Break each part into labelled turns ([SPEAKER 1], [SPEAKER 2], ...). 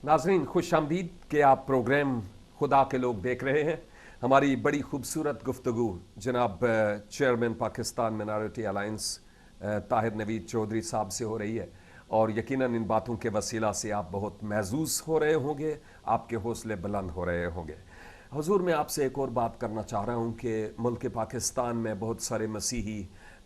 [SPEAKER 1] नाजरीन खुश आमदीद कि आप प्रोग्राम खुदा के लोग देख रहे हैं। हमारी बड़ी खूबसूरत गुफ्तगू जनाब chairman Pakistan minority alliance Tahir Naveed Chaudhry साहब से हो रही है और यकीनन इन बातों के वसीला से आप बहुत महजूज हो रहे होंगे, आपके हौसले बुलंद हो रहे होंगे। हुजूर, मैं आपसे एक और बात करना चाह रहा हूँ कि मुल्क पाकिस्तान में बहुत सारे मसीही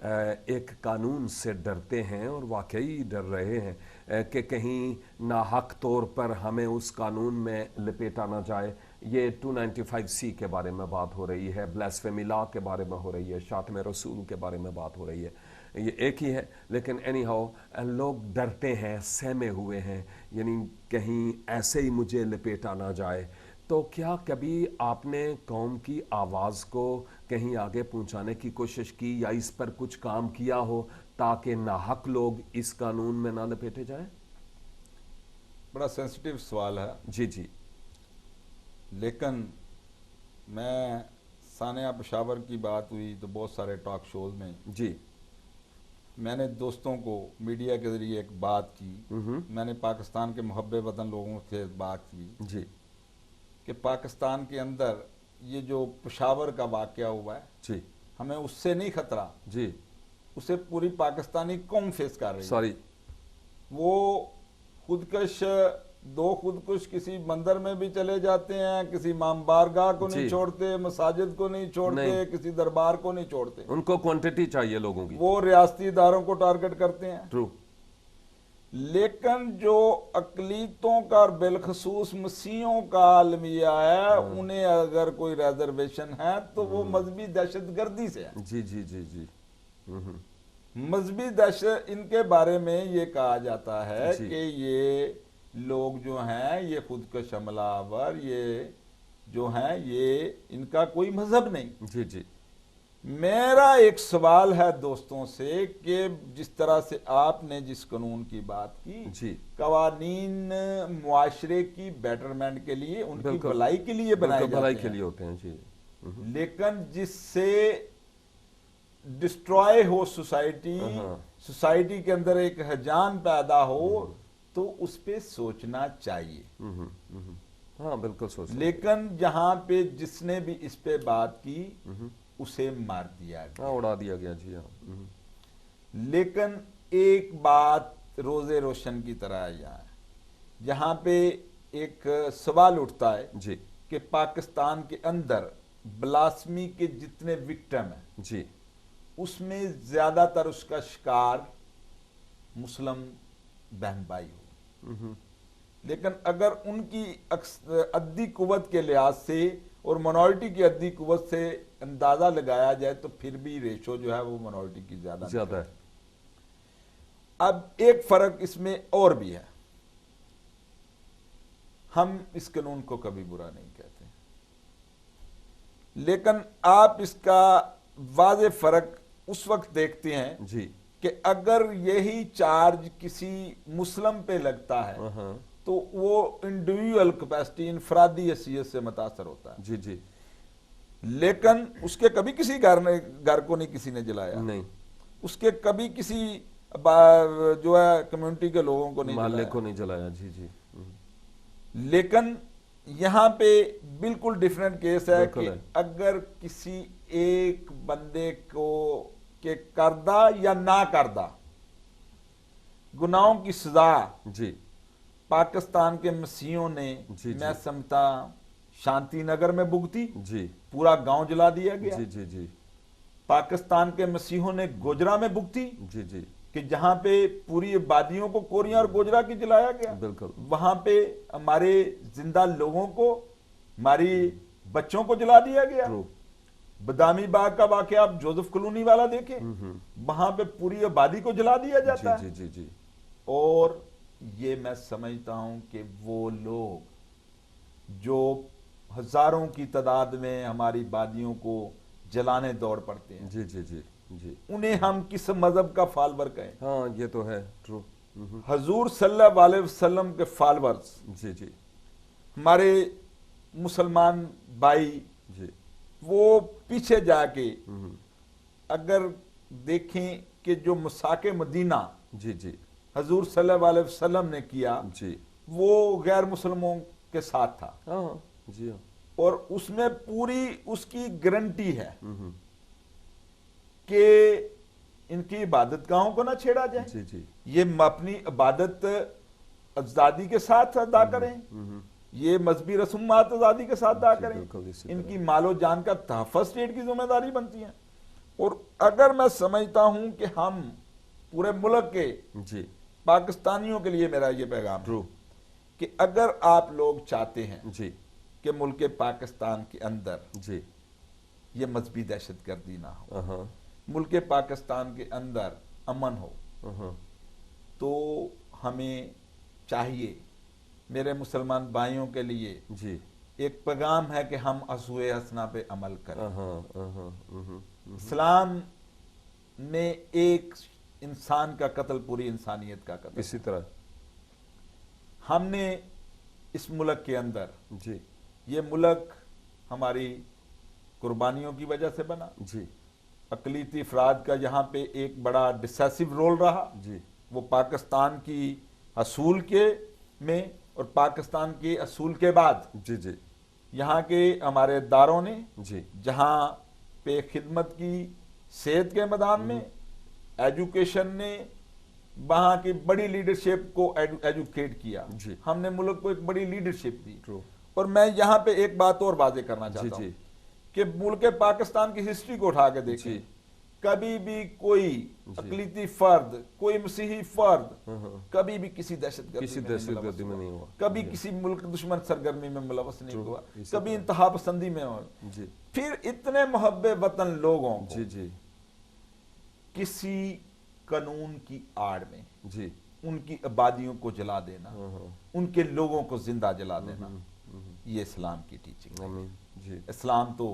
[SPEAKER 1] एक कानून से डरते हैं और वाकई डर रहे हैं कि कहीं नाहक तौर पर हमें उस कानून में लपेटा ना जाए। ये 295C के बारे में बात हो रही है, ब्लास्फेमी लॉ के बारे में हो रही है, शातम रसूल के बारे में बात हो रही है। ये एक ही है, लेकिन एनी हाउ लोग डरते हैं, सहमे हुए हैं, यानी कहीं ऐसे ही मुझे लपेटा ना जाए। तो क्या कभी आपने कौम की आवाज़ को कहीं आगे पहुंचाने की कोशिश की या इस पर कुछ काम किया हो ताकि नाहक लोग इस कानून में ना लपेटे जाएं?
[SPEAKER 2] बड़ा सेंसिटिव सवाल है
[SPEAKER 1] जी जी।
[SPEAKER 2] लेकिन मैं सानिया पेशावर की बात हुई तो बहुत सारे टॉक शोज में
[SPEAKER 1] जी।
[SPEAKER 2] मैंने दोस्तों को मीडिया के जरिए एक बात की, मैंने पाकिस्तान के मुहब्बे वतन लोगों से बात की
[SPEAKER 1] जी
[SPEAKER 2] कि पाकिस्तान के अंदर ये जो पेशावर का वाकया हुआ है,
[SPEAKER 1] जी
[SPEAKER 2] हमें उससे नहीं खतरा,
[SPEAKER 1] जी।
[SPEAKER 2] उसे पूरी पाकिस्तानी कौम फेस कर रही है।
[SPEAKER 1] सॉरी।
[SPEAKER 2] वो खुदकश, दो खुदकुश किसी मंदिर में भी चले जाते हैं, किसी इमाम बारगाह को नहीं
[SPEAKER 1] जी।
[SPEAKER 2] छोड़ते, मसाजिद को नहीं छोड़ते,
[SPEAKER 1] नहीं।
[SPEAKER 2] किसी दरबार को नहीं छोड़ते।
[SPEAKER 1] उनको क्वांटिटी चाहिए लोगों की।
[SPEAKER 2] वो रियासती इदारों को टारगेट करते हैं।
[SPEAKER 1] ट्रू।
[SPEAKER 2] लेकिन जो अकलीतों का और बिलखसूस मसीहों का आलमिया है, उन्हें अगर कोई रिजर्वेशन है तो वो मजहबी दहशतगर्दी से है।
[SPEAKER 1] जी जी जी जी।
[SPEAKER 2] मजहबी दहशत, इनके बारे में ये कहा जाता है
[SPEAKER 1] जी।
[SPEAKER 2] कि ये लोग जो हैं, ये खुदकश हमलावर, ये जो हैं, ये इनका कोई मजहब नहीं।
[SPEAKER 1] जी जी।
[SPEAKER 2] मेरा एक सवाल है दोस्तों से कि जिस तरह से आपने जिस कानून की बात की,
[SPEAKER 1] जी।
[SPEAKER 2] कवानीन मुआशरे की बेटरमेंट के लिए, उनकी
[SPEAKER 1] बिल्कुल।
[SPEAKER 2] भलाई के लिए बनाए
[SPEAKER 1] बिल्कुल भलाई
[SPEAKER 2] जाते
[SPEAKER 1] के
[SPEAKER 2] हैं,
[SPEAKER 1] लिए होते हैं। जी।
[SPEAKER 2] लेकिन जिससे डिस्ट्रॉय हो सोसाइटी, सोसाइटी के अंदर एक हजान पैदा हो, तो उस पे सोचना चाहिए।
[SPEAKER 1] हाँ बिल्कुल सोच।
[SPEAKER 2] लेकिन जहां पे जिसने भी इस पे बात की उसे मार दिया गया।
[SPEAKER 1] हाँ, उड़ा दिया गया। जी हाँ।
[SPEAKER 2] लेकिन एक बात रोजे रोशन की तरह यहाँ है, जहां पे एक सवाल उठता है
[SPEAKER 1] जी
[SPEAKER 2] कि पाकिस्तान के अंदर ब्लास्मी के जितने विक्टिम हैं,
[SPEAKER 1] जी
[SPEAKER 2] उसमें ज्यादातर उसका शिकार मुस्लिम बहन भाई हो। लेकिन अगर उनकी अद्दी कुव्वत के लिहाज से और मिनॉरिटी की अद्दी कुव्वत से अंदाजा लगाया जाए तो फिर भी रेशो जो है वो मिनॉरिटी की ज्यादा
[SPEAKER 1] है।
[SPEAKER 2] अब एक फर्क इसमें और भी है, हम इस कानून को कभी बुरा नहीं कहते, लेकिन आप इसका वाज़े फर्क उस वक्त देखते हैं
[SPEAKER 1] जी
[SPEAKER 2] कि अगर यही चार्ज किसी मुस्लिम पे लगता है तो वो इंडिविजुअल कैपेसिटी, इनफरादी हैसियत से मुतासर होता है।
[SPEAKER 1] जी जी।
[SPEAKER 2] लेकिन उसके कभी किसी घर को नहीं किसी ने जलाया,
[SPEAKER 1] नहीं।
[SPEAKER 2] उसके कभी किसी जो है कम्युनिटी के लोगों को नहीं
[SPEAKER 1] माले
[SPEAKER 2] जलाया,
[SPEAKER 1] को नहीं जलाया। जी जी।
[SPEAKER 2] लेकिन यहां पे बिल्कुल डिफरेंट केस है कि
[SPEAKER 1] है।
[SPEAKER 2] अगर किसी एक बंदे को के करदा या ना करदा गुनाहों की सजा
[SPEAKER 1] जी
[SPEAKER 2] पाकिस्तान के मसीहों ने, मैं समझता शांति नगर में भुगती,
[SPEAKER 1] जी,
[SPEAKER 2] पूरा गांव जला दिया गया।
[SPEAKER 1] जी जी जी।
[SPEAKER 2] पाकिस्तान के मसीहों ने गोजरा में भुगती,
[SPEAKER 1] जी जी,
[SPEAKER 2] कि जहां पे पूरी आबादियों को कोरिया और गोजरा की जलाया गया।
[SPEAKER 1] बिल्कुल।
[SPEAKER 2] वहां पे हमारे जिंदा लोगों को, हमारी बच्चों को जला दिया गया। बदामी बाग का वाकया आप जोसेफ कॉलोनी वाला देखें, वहां पे पूरी आबादी को जला दिया जाता है।
[SPEAKER 1] जी जी जी।
[SPEAKER 2] और ये मैं समझता हूं कि वो लोग जो हजारों की तादाद में हमारी बादियों को जलाने दौड़ पड़ते हैं,
[SPEAKER 1] जी जी जी जी,
[SPEAKER 2] उन्हें हम किस मजहब का फॉलोवर कहें?
[SPEAKER 1] हाँ ये तो है। ट्रू।
[SPEAKER 2] हजूर सल्लल्लाहु अलैहि वसल्लम के फॉलोअर्स,
[SPEAKER 1] जी जी,
[SPEAKER 2] हमारे मुसलमान भाई,
[SPEAKER 1] जी,
[SPEAKER 2] वो पीछे जाके अगर देखें कि जो मुसाके मदीना
[SPEAKER 1] जी जी
[SPEAKER 2] हजूर सल्लल्लाहु अलैहि वसल्लम ने किया,
[SPEAKER 1] जी,
[SPEAKER 2] वो गैर मुसलमानों के साथ था
[SPEAKER 1] हाँ जी हाँ।
[SPEAKER 2] और उसमें पूरी उसकी गारंटी है कि इनकी इबादत गाहों को ना छेड़ा जाए,
[SPEAKER 1] जी जी।
[SPEAKER 2] ये अपनी इबादत आजादी के साथ अदा करें, ये मजहबी रसूमात आजादी के साथ अदा
[SPEAKER 1] जी,
[SPEAKER 2] करें,
[SPEAKER 1] बिल्कुल इसी तरह।
[SPEAKER 2] इनकी मालो जान का तहफ़्फ़ुज़ स्टेट की जिम्मेदारी बनती है। और अगर मैं समझता हूं कि हम पूरे मुल्क के
[SPEAKER 1] जी
[SPEAKER 2] पाकिस्तानियों के लिए मेरा ये पैगाम है
[SPEAKER 1] ट्रू।
[SPEAKER 2] कि अगर आप लोग चाहते हैं
[SPEAKER 1] जी
[SPEAKER 2] कि मुल्क पाकिस्तान के अंदर
[SPEAKER 1] जी।
[SPEAKER 2] ये मजहबी दहशतगर्दी ना हो,
[SPEAKER 1] हाँ
[SPEAKER 2] मुल्क पाकिस्तान के अंदर अमन हो,
[SPEAKER 1] हाँ।
[SPEAKER 2] तो हमें चाहिए, मेरे मुसलमान भाइयों के लिए
[SPEAKER 1] जी
[SPEAKER 2] एक पैगाम है कि हम असूए हसना पे अमल करें।
[SPEAKER 1] हाँ।
[SPEAKER 2] इस्लाम में एक इंसान का कत्ल पूरी इंसानियत का कत्ल।
[SPEAKER 1] इसी तरह।
[SPEAKER 2] हमने इस मुल्क के अंदर,
[SPEAKER 1] जी
[SPEAKER 2] ये मुल्क हमारी कुर्बानियों की वजह से बना,
[SPEAKER 1] जी
[SPEAKER 2] अकलीती अफराद का यहाँ पे एक बड़ा डिसेसिव रोल रहा,
[SPEAKER 1] जी
[SPEAKER 2] वो पाकिस्तान की असूल के में और पाकिस्तान के असूल के बाद
[SPEAKER 1] जी जी
[SPEAKER 2] यहाँ के हमारे दारों ने
[SPEAKER 1] जी
[SPEAKER 2] जहाँ पे खिदमत की, सेहत के मैदान में, एजुकेशन ने वहाँ की बड़ी लीडरशिप को एजुकेट किया,
[SPEAKER 1] जी।
[SPEAKER 2] हमने मुल्क को एक बड़ी लीडरशिप दी।
[SPEAKER 1] ट्रू।
[SPEAKER 2] और मैं यहाँ पे एक बात और वाजे करना
[SPEAKER 1] जी
[SPEAKER 2] चाहता
[SPEAKER 1] जी
[SPEAKER 2] हूँ कि मुल्क पाकिस्तान की हिस्ट्री को उठा के देखें,
[SPEAKER 1] जी।
[SPEAKER 2] कभी भी कोई अकलीती फर्द, कोई मसीही फर्द कभी भी किसी दहशतगर्दी में नहीं हुआ, कभी किसी मुल्क दुश्मन सरगर्मी में मुलवस नहीं हुआ, कभी इंतहा पसंदी में हो।
[SPEAKER 1] जी।
[SPEAKER 2] फिर इतने मोहब्बे वतन लोगों को
[SPEAKER 1] जी जी
[SPEAKER 2] किसी कानून की आड़ में
[SPEAKER 1] जी
[SPEAKER 2] उनकी आबादियों को जला देना, उनके लोगों को जिंदा जला देना, ये इस्लाम की टीचिंग है।
[SPEAKER 1] जी
[SPEAKER 2] इस्लाम तो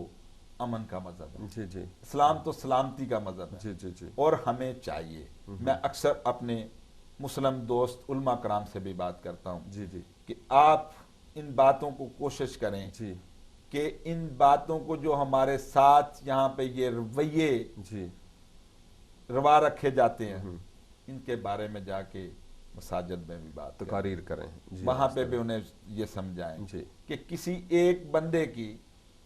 [SPEAKER 2] अमन का मजहब है,
[SPEAKER 1] जी जी।
[SPEAKER 2] इस्लाम तो सलामती का मजहब है।
[SPEAKER 1] जी जी जी।
[SPEAKER 2] और हमें चाहिए, मैं अक्सर अपने मुस्लिम दोस्त उलमा कराम से भी बात करता हूँ
[SPEAKER 1] जी जी
[SPEAKER 2] कि आप इन बातों को कोशिश करें
[SPEAKER 1] जी
[SPEAKER 2] कि इन बातों को जो हमारे साथ यहाँ पे ये रवैये
[SPEAKER 1] जी
[SPEAKER 2] रवा रखे जाते हैं, इनके बारे में जाके मसाजिद में भी बात
[SPEAKER 1] तकारीर करें,
[SPEAKER 2] वहां पे भी उन्हें ये समझाएं
[SPEAKER 1] जी
[SPEAKER 2] कि किसी एक बंदे की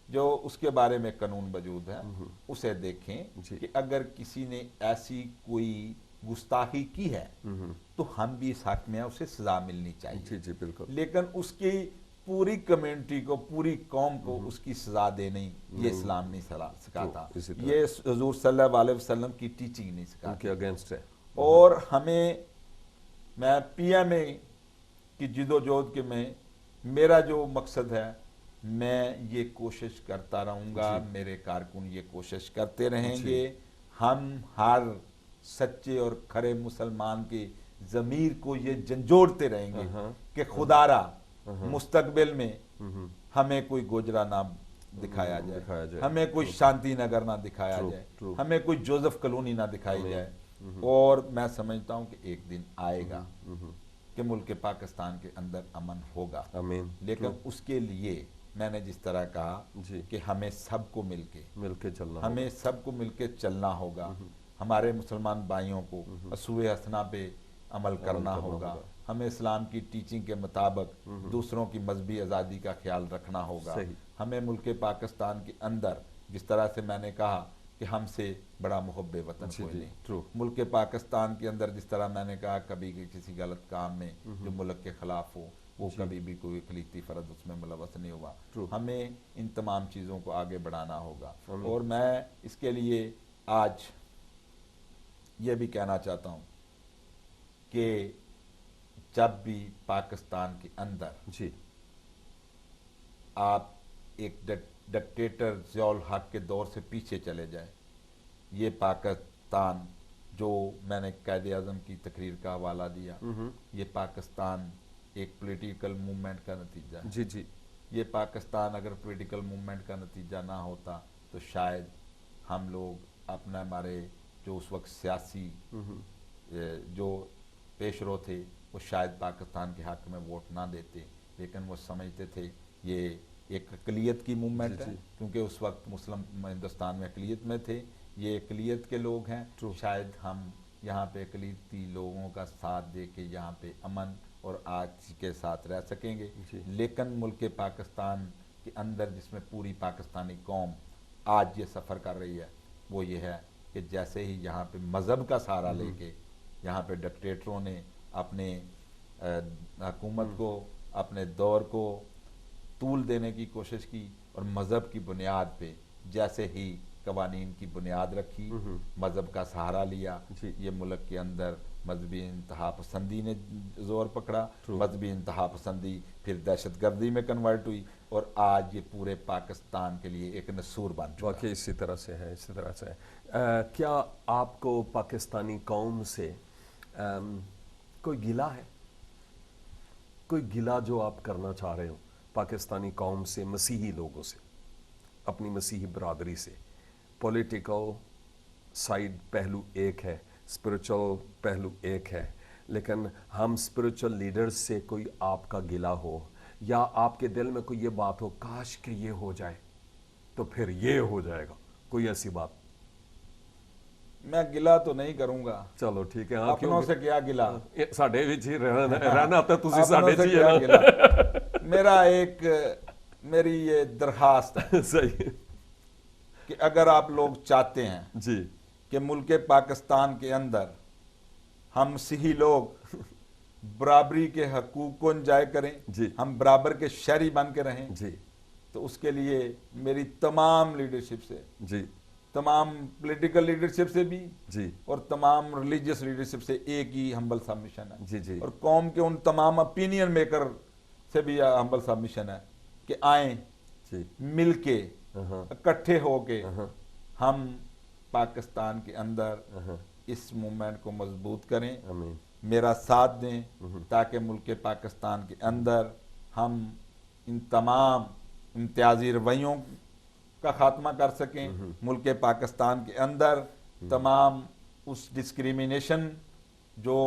[SPEAKER 2] जो उसके बारे में कानून वजूद है उसे देखें कि अगर किसी ने ऐसी कोई गुस्ताखी की है तो हम भी इस हक में हैं, उसे सजा मिलनी चाहिए।
[SPEAKER 1] जी जी बिल्कुल।
[SPEAKER 2] लेकिन उसकी पूरी कम्युनिटी को, पूरी कौम को उसकी सजा देनी, ये इस्लाम नहीं सिखाता, ये हुजूर सल्लल्लाहु अलैहि वसल्लम की टीचिंग नहीं सिखाती,
[SPEAKER 1] उनके अगेंस्ट है।
[SPEAKER 2] और हमें, मैं पीएमए की जिदोजहद के में मेरा जो मकसद है, मैं ये कोशिश करता रहूँगा, मेरे कारकुन ये कोशिश करते रहेंगे, हम हर सच्चे और खरे मुसलमान की ज़मीर को ये झंझोड़ते रहेंगे कि खुदारा मुस्तकबिल में हमें कोई गोजरा ना दिखाया जाए, हमें कोई शांति नगर ना दिखाया जाए, हमें कोई जोसेफ कॉलोनी ना दिखाई जाए। और मैं समझता हूं कि एक दिन आएगा कि मुल्क पाकिस्तान के अंदर अमन होगा, लेकिन उसके लिए मैंने जिस तरह कहा कि हमें सबको मिलके चलना, हमें सबको मिलके चलना होगा, हमारे मुसलमान भाइयों को असूए हसना पे अमल करना होगा, हमें इस्लाम की टीचिंग के मुताबिक दूसरों की मजहबी आज़ादी का ख्याल रखना होगा, हमें मुल्क पाकिस्तान के अंदर, जिस तरह से मैंने कहा कि हमसे बड़ा मुहब्बे वतन कोई नहीं, मुल्क पाकिस्तान के अंदर जिस तरह मैंने कहा कभी किसी गलत काम में जो मुल्क के खिलाफ हो, वो कभी भी कोई अकलीती फर्द उसमें मुलवस नहीं हुआ, हमें इन तमाम चीज़ों को आगे बढ़ाना होगा। और मैं इसके लिए आज ये भी कहना चाहता हूँ कि जब भी पाकिस्तान के अंदर आप एक डिक्टेटर ज़ियाउल हक के दौर से पीछे चले जाए, ये पाकिस्तान जो मैंने कायदे आज़म की तकरीर का हवाला दिया, ये पाकिस्तान एक पॉलिटिकल मूवमेंट का नतीजा है।
[SPEAKER 1] जी जी।
[SPEAKER 2] ये पाकिस्तान अगर पॉलिटिकल मूवमेंट का नतीजा ना होता तो शायद हम लोग अपना, हमारे जो उस वक्त सियासी जो पेशरो थे वो शायद पाकिस्तान के हक में वोट ना देते, लेकिन वो समझते थे ये एक अक़लियत की मूवमेंट है, क्योंकि उस वक्त मुस्लिम हिंदुस्तान में अक़लियत में थे, ये अक़लियत के लोग हैं, शायद हम यहाँ पे अक़लियती लोगों का साथ दे के यहाँ पे अमन और आज के साथ रह सकेंगे।
[SPEAKER 1] जी।
[SPEAKER 2] लेकिन मुल्क पाकिस्तान के अंदर जिसमें पूरी पाकिस्तानी कौम आज ये सफ़र कर रही है वो ये है कि जैसे ही यहाँ पे मज़हब का सहारा लेके यहाँ पे डिक्टेटरों ने अपने हुकूमत को, अपने दौर को तूल देने की कोशिश की और मज़हब की बुनियाद पे जैसे ही कवानीन की बुनियाद रखी, मज़हब का सहारा लिया, ये मुल्क के अंदर मजहबी इंतहा पसंदी ने जोर पकड़ा, मजहबी इंतहा पसंदी फिर दहशत गर्दी में कन्वर्ट हुई और आज ये पूरे पाकिस्तान के लिए एक नसूर बन चुका है।
[SPEAKER 1] वाकई इसी तरह से है, इसी तरह से है। क्या आपको पाकिस्तानी कौम से कोई गिला है, कोई गिला जो आप करना चाह रहे हो पाकिस्तानी कौम से, मसीही लोगों से, अपनी मसीही बरादरी से? पॉलिटिकल साइड पहलू एक है, स्पिरिचुअल पहलू एक है, लेकिन हम स्पिरिचुअल लीडर्स से कोई आपका गिला हो या आपके दिल में कोई ये बात हो काश कि ये हो जाए तो फिर ये हो जाएगा, कोई ऐसी बात?
[SPEAKER 2] मैं गिला तो नहीं करूंगा।
[SPEAKER 1] चलो ठीक है। हाँ,
[SPEAKER 2] अपनों से क्या गिला,
[SPEAKER 1] साडे विच ही रहना तो तुसी
[SPEAKER 2] अपनों
[SPEAKER 1] साडे
[SPEAKER 2] से
[SPEAKER 1] च ही
[SPEAKER 2] क्या
[SPEAKER 1] है
[SPEAKER 2] गिला।
[SPEAKER 1] ना।
[SPEAKER 2] मेरी ये दरखास्त है
[SPEAKER 1] सही
[SPEAKER 2] कि अगर आप लोग चाहते हैं
[SPEAKER 1] जी
[SPEAKER 2] कि मुल्क पाकिस्तान के अंदर हम सही लोग बराबरी के हकूक को इंजॉय करें,
[SPEAKER 1] जी
[SPEAKER 2] हम बराबर के शहरी बन के रहें,
[SPEAKER 1] जी
[SPEAKER 2] तो उसके लिए मेरी तमाम लीडरशिप से,
[SPEAKER 1] जी
[SPEAKER 2] तमाम पॉलिटिकल लीडरशिप से भी
[SPEAKER 1] जी
[SPEAKER 2] और तमाम रिलीजियस लीडरशिप से एक ही हम्बल सबमिशन है।
[SPEAKER 1] जी जी
[SPEAKER 2] और कौम के उन तमाम ओपिनियन मेकर से भी हम्बल सबमिशन है कि आए
[SPEAKER 1] जी
[SPEAKER 2] मिलके
[SPEAKER 1] हाँ
[SPEAKER 2] इकट्ठे होके
[SPEAKER 1] हाँ
[SPEAKER 2] हम पाकिस्तान के अंदर इस मूवमेंट को मजबूत करें,
[SPEAKER 1] आमीन
[SPEAKER 2] मेरा साथ दें ताकि मुल्क पाकिस्तान के अंदर हम इन तमाम इम्तियाजी रवैयों का खात्मा कर सकें, मुल्क पाकिस्तान के अंदर तमाम उस डिस्क्रिमिनेशन जो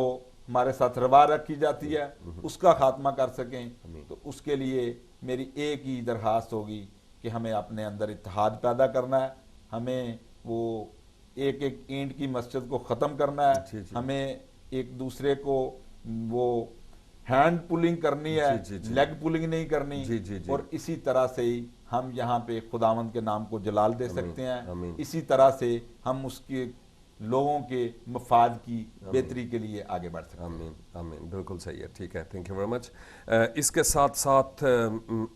[SPEAKER 2] हमारे साथ रवा रखी जाती है उसका खात्मा कर सकें। तो उसके लिए मेरी एक ही दरख्वास्त होगी कि हमें अपने अंदर इत्तेहाद पैदा करना है, हमें वो एक एक ईंट की मस्जिद को ख़त्म करना है,
[SPEAKER 1] जी, जी।
[SPEAKER 2] हमें एक दूसरे को वो हैंड पुलिंग करनी है,
[SPEAKER 1] जी, जी, जी।
[SPEAKER 2] लेग पुलिंग नहीं करनी।
[SPEAKER 1] जी, जी, जी।
[SPEAKER 2] और इसी तरह से ही हम यहाँ पे खुदावंद के नाम को जलाल दे सकते हैं।
[SPEAKER 1] आमीन।
[SPEAKER 2] इसी तरह से हम उसके लोगों के मफाद की बेहतरी के लिए आगे बढ़ सकते हैं।
[SPEAKER 1] आमीन आमीन, बिल्कुल सही है, ठीक है, थैंक यू वेरी मच। इसके साथ साथ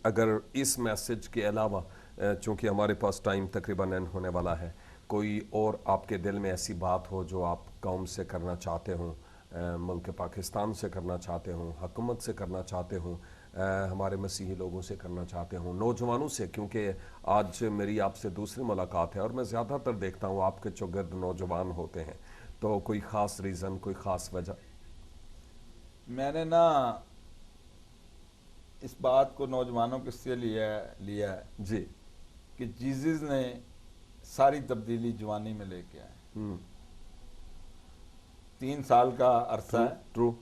[SPEAKER 1] अगर इस मैसेज के अलावा चूँकि हमारे पास टाइम तकरीबन एंड होने वाला है, कोई और आपके दिल में ऐसी बात हो जो आप कौम से करना चाहते हों, मुल्क पाकिस्तान से करना चाहते हों, हुकूमत से करना चाहते हों, हमारे मसीही लोगों से करना चाहते हों, नौजवानों से, क्योंकि आज मेरी आपसे दूसरी मुलाकात है और मैं ज़्यादातर देखता हूँ आपके चौगिर्द नौजवान होते हैं, तो कोई ख़ास रीज़न, कोई ख़ास वजह?
[SPEAKER 2] मैंने ना इस बात को नौजवानों के से लिया है
[SPEAKER 1] जी
[SPEAKER 2] कि जीसस ने सारी तब्दीली जवानी में लेके आए। 3 साल का अरसा है,
[SPEAKER 1] ट्रू,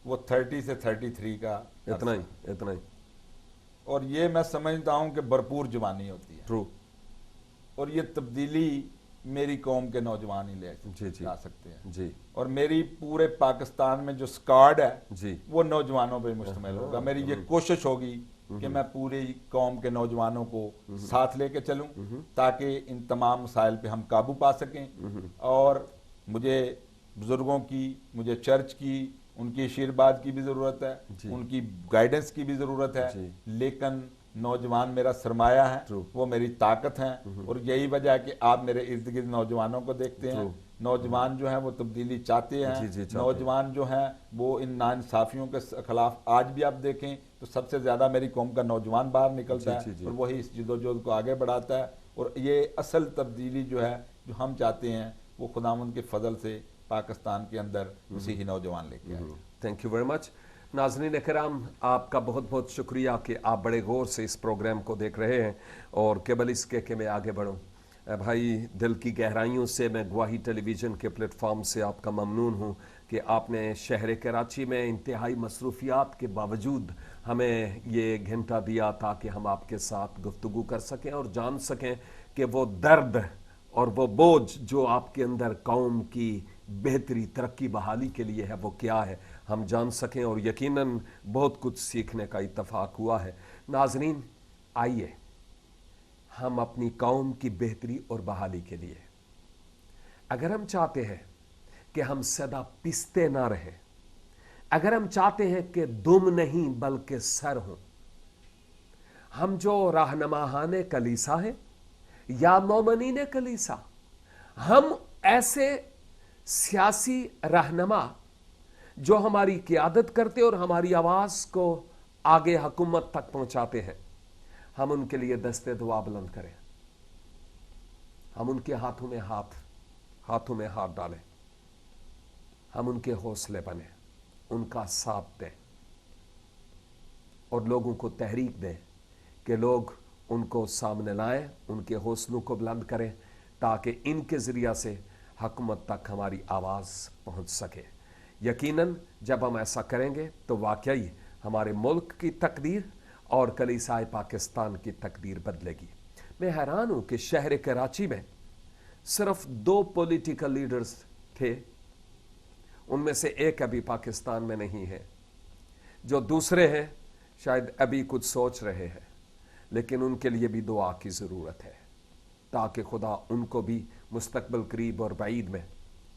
[SPEAKER 2] वो 30 से 33 का
[SPEAKER 1] इतना ही
[SPEAKER 2] अरसा।
[SPEAKER 1] इतना ही
[SPEAKER 2] और ये मैं समझता हूँ कि भरपूर जवानी होती है।
[SPEAKER 1] ट्रू।
[SPEAKER 2] और ये तब्दीली मेरी कौम के नौजवान ही ले
[SPEAKER 1] जी जी
[SPEAKER 2] ला सकते हैं।
[SPEAKER 1] जी
[SPEAKER 2] और मेरी पूरे पाकिस्तान में जो स्क्वाड है
[SPEAKER 1] जी
[SPEAKER 2] वो नौजवानों पे मुश्तमिल होगा। मेरी ये कोशिश होगी कि मैं पूरी कौम के नौजवानों को साथ लेके चलूं ताकि इन तमाम मसाइल पे हम काबू पा सकें। और मुझे बुजुर्गों की, मुझे चर्च की, उनकी आशीर्वाद की भी ज़रूरत है, उनकी गाइडेंस की भी ज़रूरत है, लेकिन नौजवान मेरा सरमाया है, वो मेरी ताकत है। और यही वजह है कि आप मेरे इर्द गिर्द नौजवानों को देखते हैं, नौजवान जो हैं वो तब्दीली चाहते हैं।
[SPEAKER 1] जी, जी, चाहते
[SPEAKER 2] नौजवान जो हैं वो इन नाइंसाफियों के खिलाफ आज भी आप देखें तो सबसे ज़्यादा मेरी कौम का नौजवान बाहर निकलता
[SPEAKER 1] जी,
[SPEAKER 2] है
[SPEAKER 1] जी।
[SPEAKER 2] और वही इस जदोजहद को आगे बढ़ाता है। और ये असल तब्दीली जो है जो हम चाहते हैं वो खुदावंद के फजल से पाकिस्तान के अंदर मसीही नौजवान लेके आए।
[SPEAKER 1] Thank you very much. नाज़रीन कराम, आपका बहुत बहुत शुक्रिया कि आप बड़े गौर से इस प्रोग्राम को देख रहे हैं और केवल इसके कि मैं आगे बढ़ूं। भाई, दिल की गहराइयों से मैं गवाही टेलीविज़न के प्लेटफॉर्म से आपका ममनून हूं कि आपने शहर कराची में इंतहाई मसरूफियात के बावजूद हमें ये घंटा दिया ताकि हम आपके साथ गुफ्तगू कर सकें और जान सकें कि वो दर्द और वो बोझ जो आपके अंदर कौम की बेहतरी, तरक्की, बहाली के लिए है वो क्या है। हम जान सकें और यकीनन बहुत कुछ सीखने का इत्तफाक हुआ है। नाजरीन, आइए हम अपनी कौम की बेहतरी और बहाली के लिए, अगर हम चाहते हैं कि हम सदा पिसते ना रहें, अगर हम चाहते हैं कि दुम नहीं बल्कि सर हों, हम जो रहनुमाहाने कलीसा हैं या मोमनीने कलीसा, हम ऐसे सियासी रहनुमा जो हमारी क़ियादत करते और हमारी आवाज़ को आगे हुकूमत तक पहुंचाते हैं, हम उनके लिए दस्ते दुआ बुलंद करें, हम उनके हाथों में हाथ डालें, हम उनके हौसले बने, उनका साथ दें और लोगों को तहरीक दें कि लोग उनको सामने लाएं, उनके हौसलों को बुलंद करें ताकि इनके ज़रिया से हुकूमत तक हमारी आवाज़ पहुंच सके। यकीनन जब हम ऐसा करेंगे तो वाकई हमारे मुल्क की तकदीर और कलीसाए पाकिस्तान की तकदीर बदलेगी। मैं हैरान हूं कि शहर कराची में सिर्फ 2 पॉलिटिकल लीडर्स थे, उनमें से एक अभी पाकिस्तान में नहीं है, जो दूसरे हैं शायद अभी कुछ सोच रहे हैं, लेकिन उनके लिए भी दुआ की ज़रूरत है ताकि खुदा उनको भी मुस्तकबिल करीब और बाईद में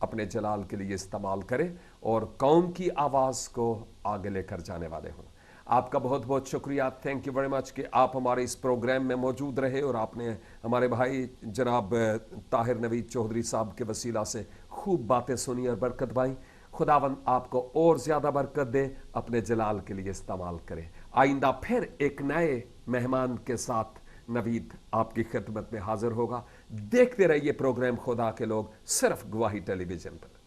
[SPEAKER 1] अपने जलाल के लिए इस्तेमाल करे और कौम की आवाज़ को आगे लेकर जाने वाले हों। आपका बहुत बहुत शुक्रिया, थैंक यू वेरी मच कि आप हमारे इस प्रोग्राम में मौजूद रहे और आपने हमारे भाई जनाब ताहिर नवीद चौधरी साहब के वसीला से खूब बातें सुनी और बरकत पाई। खुदावंद आपको और ज़्यादा बरकत दे, अपने जलाल के लिए इस्तेमाल करें। आइंदा फिर एक नए मेहमान के साथ नवीद आपकी खिदमत में हाजिर होगा। देखते रहिए प्रोग्राम खुदा के लोग, सिर्फ गवाही टेलीविज़न पर।